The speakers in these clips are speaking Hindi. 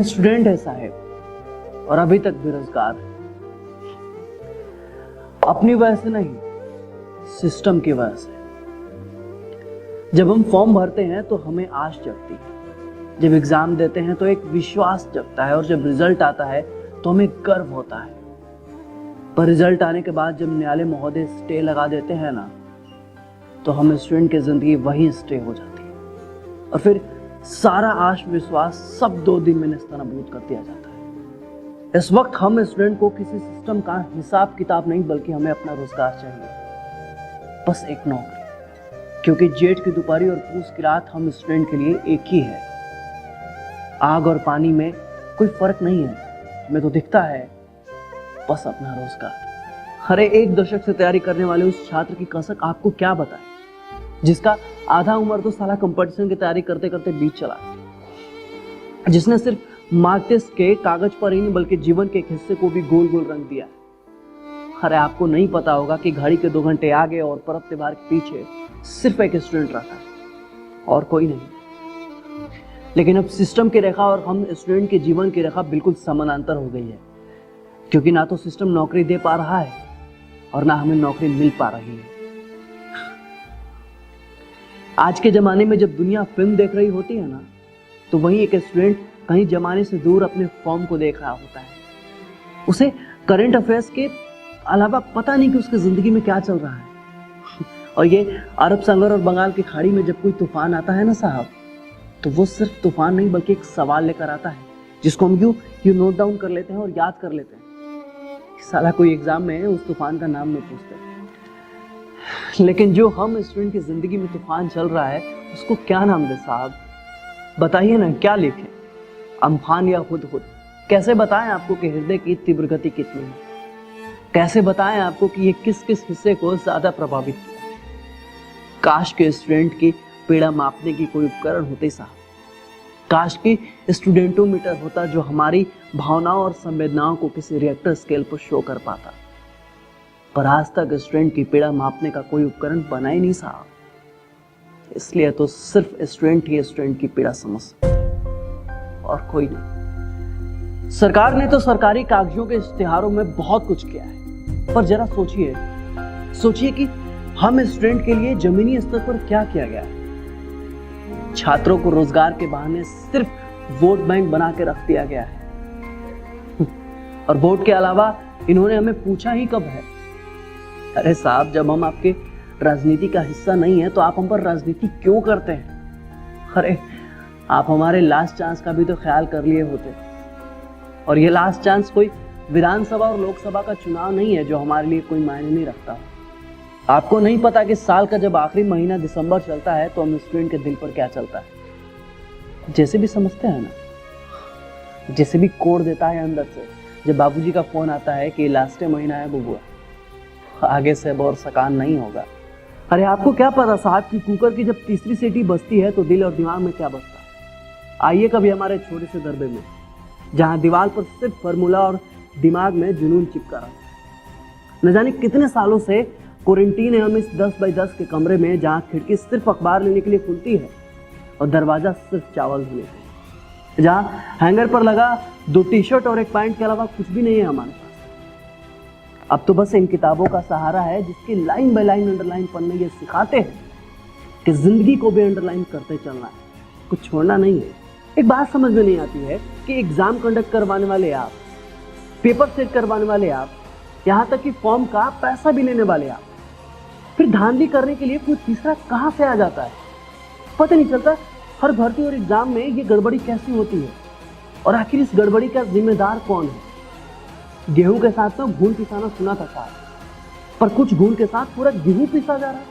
स्टूडेंट है साहब और अभी तक बेरोजगार है। अपनी वजह से नहीं, सिस्टम की वजह से। जब हम फॉर्म भरते हैं तो हमें आश जगती है, जब एग्जाम देते हैं तो एक विश्वास जगता है और जब रिजल्ट आता है तो हमें गर्व होता है। पर रिजल्ट आने के बाद जब न्यायालय महोदय स्टे लगा देते हैं ना, तो हम स्टूडेंट की जिंदगी वहीं स्टे हो जाती है और फिर सारा आश विश्वास सब 2 दिन में नेस्तनाबूद कर दिया जाता है। इस वक्त हम स्टूडेंट को किसी सिस्टम का हिसाब किताब नहीं, बल्कि हमें अपना रोजगार चाहिए, बस एक नौकरी। क्योंकि जेठ की दोपहरी और पूस की रात हम स्टूडेंट के लिए एक ही है। आग और पानी में कोई फर्क नहीं है, हमें तो दिखता है बस अपना रोजगार। अरे 1 दशक से तैयारी करने वाले उस छात्र की कसक आपको क्या बताए, जिसका आधा उम्र तो साला कंपटीशन की तैयारी करते करते बीत चला, जिसने सिर्फ मार्क टेस्ट के कागज पर ही नहीं बल्कि जीवन के एक हिस्से को भी गोल गोल रंग दिया। अरे आपको नहीं पता होगा कि घड़ी के 2 घंटे आगे और पर्व त्योहार के पीछे सिर्फ एक स्टूडेंट रहता है और कोई नहीं। लेकिन अब सिस्टम की रेखा और हम स्टूडेंट के जीवन की रेखा बिल्कुल समानांतर हो गई है, क्योंकि ना तो सिस्टम नौकरी दे पा रहा है और ना हमें नौकरी मिल पा रही है। आज के जमाने में जब दुनिया फिल्म देख रही होती है ना, तो वहीं एक स्टूडेंट कहीं जमाने से दूर अपने फॉर्म को देख रहा होता है। उसे करंट अफेयर्स के अलावा पता नहीं कि उसकी जिंदगी में क्या चल रहा है। और ये अरब सागर और बंगाल की खाड़ी में जब कोई तूफान आता है ना साहब, तो वो सिर्फ तूफान नहीं बल्कि एक सवाल लेकर आता है, जिसको हम यूं नोट डाउन कर लेते हैं और याद कर लेते हैं। साला कोई एग्जाम में उस तूफान का नाम नहीं पूछते। लेकिन जो हम स्टूडेंट की जिंदगी में तूफान चल रहा है, उसको क्या नाम दे साहब? बताइए ना, क्या लिखें? अम्फान या हुदहुद? कैसे बताएं आपको कि हृदय की तीव्र गति कितनी है? कैसे बताएं आपको कि ये किस किस हिस्से को ज्यादा प्रभावित किया? काश के स्टूडेंट की पीड़ा मापने की कोई उपकरण होते साहब। काश की स्टूडेंटोमीटर होता जो हमारी भावनाओं और संवेदनाओं को किसी रिएक्टर स्केल पर शो कर पाता। पर आज तक स्टूडेंट की पीड़ा मापने का कोई उपकरण बना ही नहीं साहब। इसलिए तो सिर्फ स्टूडेंट ही स्टूडेंट की पीड़ा समझ सकता और कोई नहीं। सरकार ने तो सरकारी कागजों के इश्तिहारों में बहुत कुछ किया है, पर जरा सोचिए कि हम स्टूडेंट के लिए जमीनी स्तर पर क्या किया गया है। छात्रों को रोजगार के बहाने सिर्फ वोट बैंक बना के रख दिया गया है। और वोट के अलावा इन्होंने हमें पूछा ही कब है? अरे साहब, जब हम आपके राजनीति का हिस्सा नहीं है तो आप हम पर राजनीति क्यों करते हैं? अरे आप हमारे लास्ट चांस का भी तो ख्याल कर लिए होते। और ये लास्ट चांस कोई विधानसभा और लोकसभा का चुनाव नहीं है जो हमारे लिए कोई मायने नहीं रखता। आपको नहीं पता कि साल का जब आखिरी महीना दिसंबर चलता है तो हम स्टूडेंट के दिल पर क्या चलता है? जैसे भी समझते हैं ना, जैसे भी कोड देता है अंदर से, जब बाबूजी का फोन आता है कि लास्ट महीना है बुबुआ, आगे से अब और सकान नहीं होगा। अरे आपको क्या पता साहब कि कुकर की जब तीसरी सीटी बजती है तो दिल और दिमाग में क्या बजता है? आइए कभी हमारे छोटे से दरबे में, जहां दीवार पर सिर्फ फार्मूला और दिमाग में जुनून चिपका रहा है। न जाने कितने सालों से क्वारंटीन है हम इस 10 बाई 10 के कमरे में, जहां खिड़की सिर्फ अखबार लेने के लिए खुलती है और दरवाजा सिर्फ चावल धोने के लिए, जहां हैंगर पर लगा 2 टी-शर्ट और 1 पैंट के अलावा कुछ भी नहीं है हमारे पास। अब तो बस इन किताबों का सहारा है जिसकी लाइन बाय लाइन अंडरलाइन पन्ने ये सिखाते हैं कि जिंदगी को भी अंडरलाइन करते चलना है, कुछ छोड़ना नहीं है। एक बात समझ में नहीं आती है कि एग्जाम कंडक्ट करवाने वाले आप, पेपर सेट करवाने वाले आप, यहाँ तक कि फॉर्म का पैसा भी लेने वाले आप, फिर धांधली करने के लिए कोई तीसरा कहाँ से आ जाता है? पता नहीं चलता हर भर्ती और एग्जाम में ये गड़बड़ी कैसी होती है और आखिर इस गड़बड़ी का जिम्मेदार कौन है? गेहूं के साथ तो घून पिसाना सुना था साहब, पर कुछ घून के साथ पूरा गेहूं पिसा जा रहा है।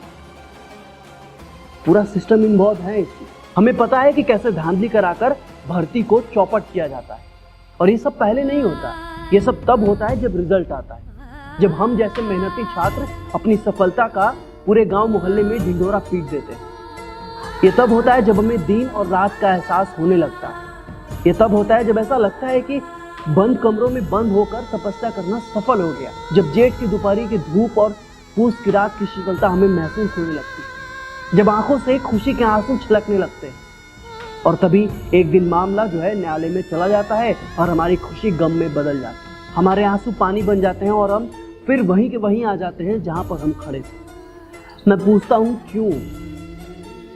पूरा सिस्टम इन्वॉल्व है इसमें। हमें पता है कि कैसे धांधली कराकर भर्ती को चौपट किया जाता है, और ये सब पहले नहीं होता। ये सब तब होता है जब रिजल्ट आता है, जब हम जैसे मेहनती छात्र अपनी सफलता का पूरे गांव मोहल्ले में ढिंढोरा पीट देते हैं। ये तब होता है जब हमें दिन और रात का एहसास होने लगता है। ये तब होता है जब ऐसा लगता है कि बंद कमरों में बंद होकर तपस्या करना सफल हो गया। जब जेठ की दोपहरी की धूप और पूस की रात की शीतलता हमें महसूस होने लगती है। जब आंखों से खुशी के आंसू छलकने लगते हैं। और तभी एक दिन मामला जो है न्यायालय में चला जाता है और हमारी खुशी गम में बदल जाती है। हमारे आंसू पानी बन जाते हैं और हम फिर वहीं के वहीं आ जाते हैं जहां पर हम खड़े थे। मैं पूछता हूं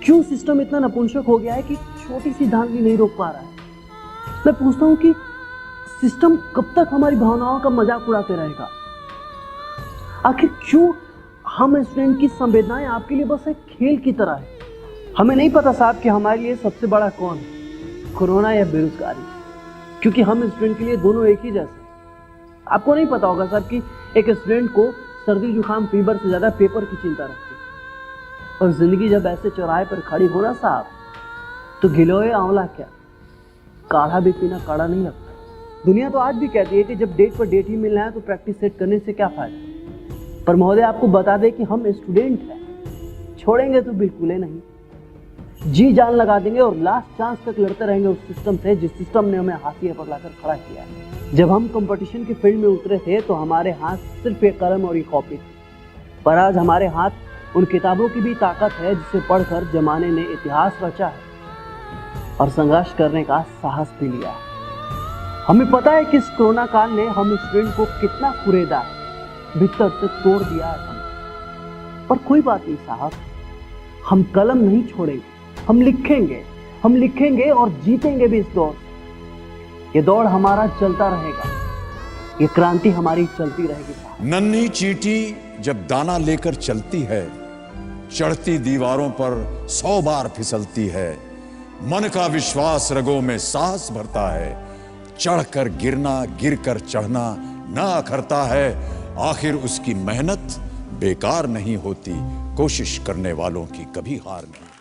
क्यों सिस्टम इतना नपुंसक हो गया है कि छोटी सी धांधली नहीं रोक पा रहा है। मैं पूछता हूं कि सिस्टम कब तक हमारी भावनाओं का मजाक उड़ाते रहेगा। आखिर क्यों हम स्टूडेंट की संवेदनाएं आपके लिए बस एक खेल की तरह है। हमें नहीं पता साहब कि हमारे लिए सबसे बड़ा कौन है, कोरोना या बेरोजगारी, क्योंकि हम स्टूडेंट के लिए दोनों एक ही जैसे। आपको नहीं पता होगा साहब कि एक स्टूडेंट को सर्दी जुकाम फीवर से ज्यादा पेपर की चिंता रहती है। और जिंदगी जब ऐसे चौराहे पर खड़ी हो ना साहब, तो गिलोय आंवला क्या, काढ़ा भी पीना काढ़ा नहीं लगता। दुनिया तो आज भी कहती है कि जब डेट पर डेट ही मिलना है तो प्रैक्टिस सेट करने से क्या फायदा। पर महोदय आपको बता दें कि हम स्टूडेंट हैं, छोड़ेंगे तो बिल्कुल ही नहीं, जी जान लगा देंगे और लास्ट चांस तक लड़ते रहेंगे उस सिस्टम से जिस सिस्टम ने हमें हाशिए पर लाकर खड़ा किया है। जब हम कंपटीशन के फील्ड में उतरे थे तो हमारे हाथ सिर्फ एक कलम और एक कॉपी थी, पर आज हमारे हाथ उन किताबों की भी ताकत है जिसे पढ़कर जमाने ने इतिहास रचा है और संघर्ष करने का साहस भी लिया है। हमें पता है कि इस कोरोना काल ने हम स्टूडेंट को कितना कुरेदा है, भीतर से तोड़ दिया है हमने। पर कोई बात नहीं साहब, हम कलम नहीं छोड़ेंगे, हम लिखेंगे और जीतेंगे भी इस दौड़। ये दौड़ हमारा चलता रहेगा, ये क्रांति हमारी चलती रहेगी साहब। नन्ही चींटी जब दाना लेकर चलती है, चढ़ती दीवारों पर 100 बार फिसलती है। मन का विश्वास रगों में साहस भरता है, चढ़कर गिरना गिरकर चढ़ना ना अखरता है। आखिर उसकी मेहनत बेकार नहीं होती, कोशिश करने वालों की कभी हार नहीं।